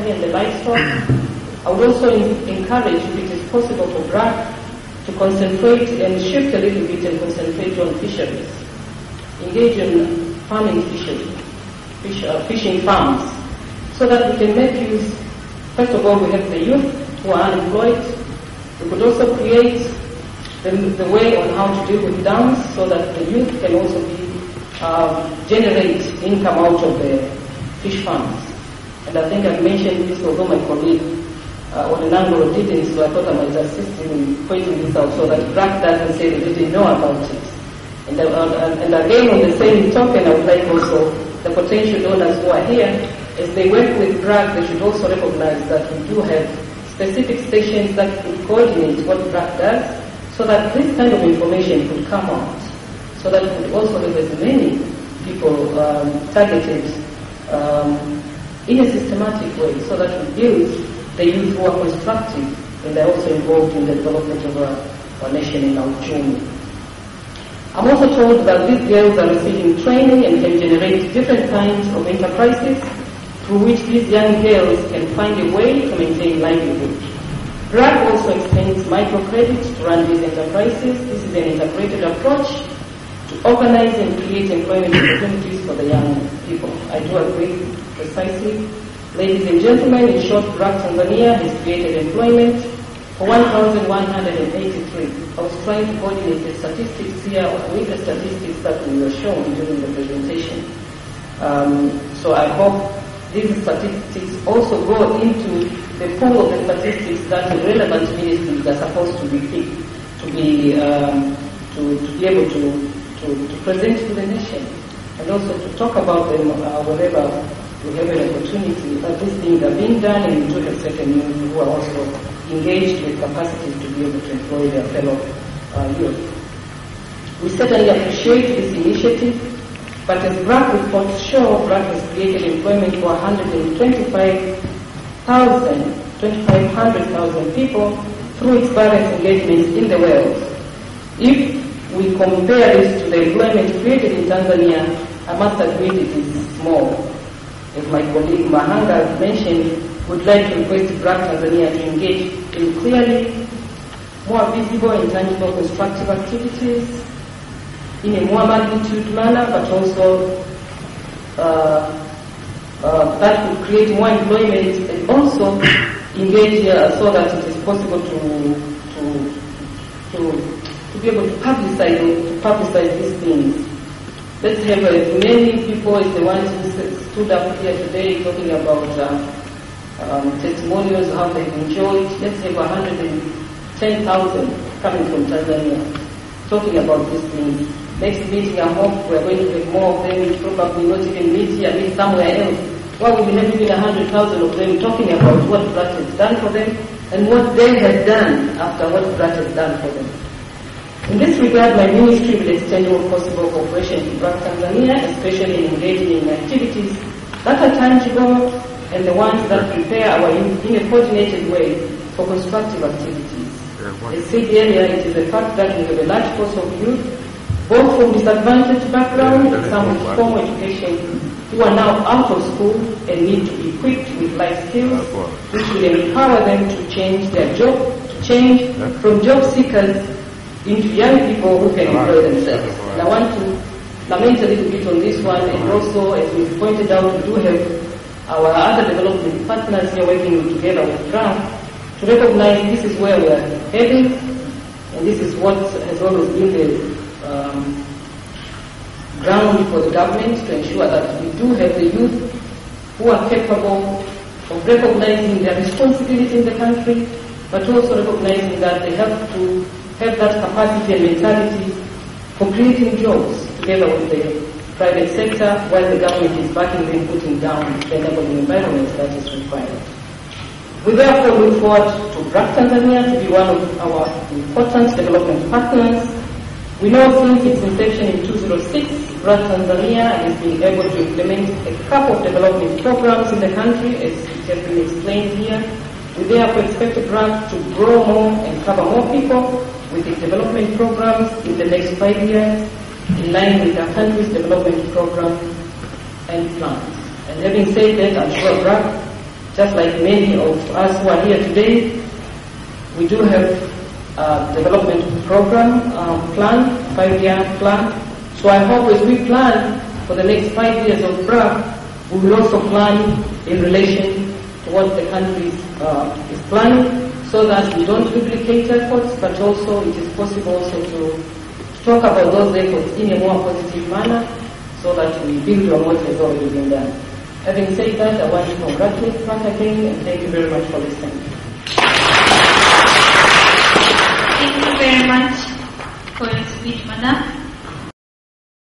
agriculture and the livestock. I would also encourage, if it is possible for BRAC, to concentrate and shift a little bit and concentrate on fisheries. Engage in farming fishing farms, so that we can make use. First of all, we have the youth who are unemployed. We could also create the way on how to deal with dams, so that the youth can also generate income out of the fish farms. And I think I've mentioned this, although my colleague Onenangolo didn't, so I thought I might assist him in pointing this out so that BRAC doesn't say they didn't know about it. And again, on the same token, I would like also the potential donors who are here, as they work with BRAC, they should also recognize that we do have specific stations that could coordinate what BRAC does, so that this kind of information could come out, so that we could also have as many people targeted in a systematic way, so that we build the youth who are constructive and they're also involved in the development of our nation in our journey. I'm also told that these girls are receiving training and can generate different kinds of enterprises through which these young girls can find a way to maintain livelihood. BRAC also extends microcredit to run these enterprises. This is an integrated approach to organize and create employment opportunities for the young people. I do agree precisely. Ladies and gentlemen, in short, BRAC Tanzania has created employment for 1,183. I was trying to coordinate the statistics here with the statistics that we were shown during the presentation. So I hope these statistics also go into the pool of the statistics that the relevant ministries are supposed to be picked, to be able to present to the nation, and also to talk about them wherever we have an opportunity that these things are being done, and we do have certain youth who are also engaged with capacity to be able to employ their fellow youth. We certainly appreciate this initiative, but as BRAC reports show, BRAC has created employment for 2,500,000 people through its various engagements in the world. If we compare this to the employment created in Tanzania, I must admit it is small. As my colleague Mahanga mentioned, would like to request BRAC Tanzania to engage in clearly more visible and tangible constructive activities in a more magnitude manner, but also that would create more employment, and also engage so that it is possible to be able to publicize these things. Let's have as many people as the ones who stood up here today talking about testimonials, how they've enjoyed. Let's have 110,000 coming from Tanzania talking about these things. Next meeting, I hope we're going to have more of them, probably not even meet here, meet somewhere else. Why would we have even 100,000 of them talking about what BRAC has done for them and what they have done after what BRAC has done for them? In this regard, my ministry will extend all possible cooperation to BRAC Tanzania, especially in engaging in activities that are tangible and the ones that prepare our youth in a coordinated way for constructive activities. As said earlier, it is a fact that we have a large force of youth, both from disadvantaged backgrounds and some with formal education, who are now out of school and need to be equipped with life skills, which will empower them to change their job, to change from job seekers into young people who can employ themselves. And I want to lament a little bit on this one, and also, as we've pointed out, we do have our other development partners here working together with BRAC to recognize this is where we are heading, and this is what has always been the ground for the government to ensure that we do have the youth who are capable of recognizing their responsibility in the country, but also recognizing that they have to have that capacity and mentality for creating jobs together with the private sector, while the government is backing them, putting down the enabling environment that is required. We therefore look forward to BRAC Tanzania to be one of our important development partners. We know since its inception in 2006, BRAC Tanzania has been able to implement a couple of development programs in the country, as it has been explained here. We therefore expect BRAC to grow more and cover more people with its development programs in the next 5 years, in line with our country's development program and plans. And having said that, I'm sure BRAC just like many of us who are here today, we do have a development program plan, 5-year plan. So I hope as we plan for the next 5 years of BRAC, we will also plan in relation to what the country is planning, so that we don't duplicate efforts, but also it is possible also to talk about those efforts in a more positive manner, so that we build on what has already been done. Having said that, I want to congratulate BRAC again, and thank you very much for listening. Thank you very much for your speech, Madam.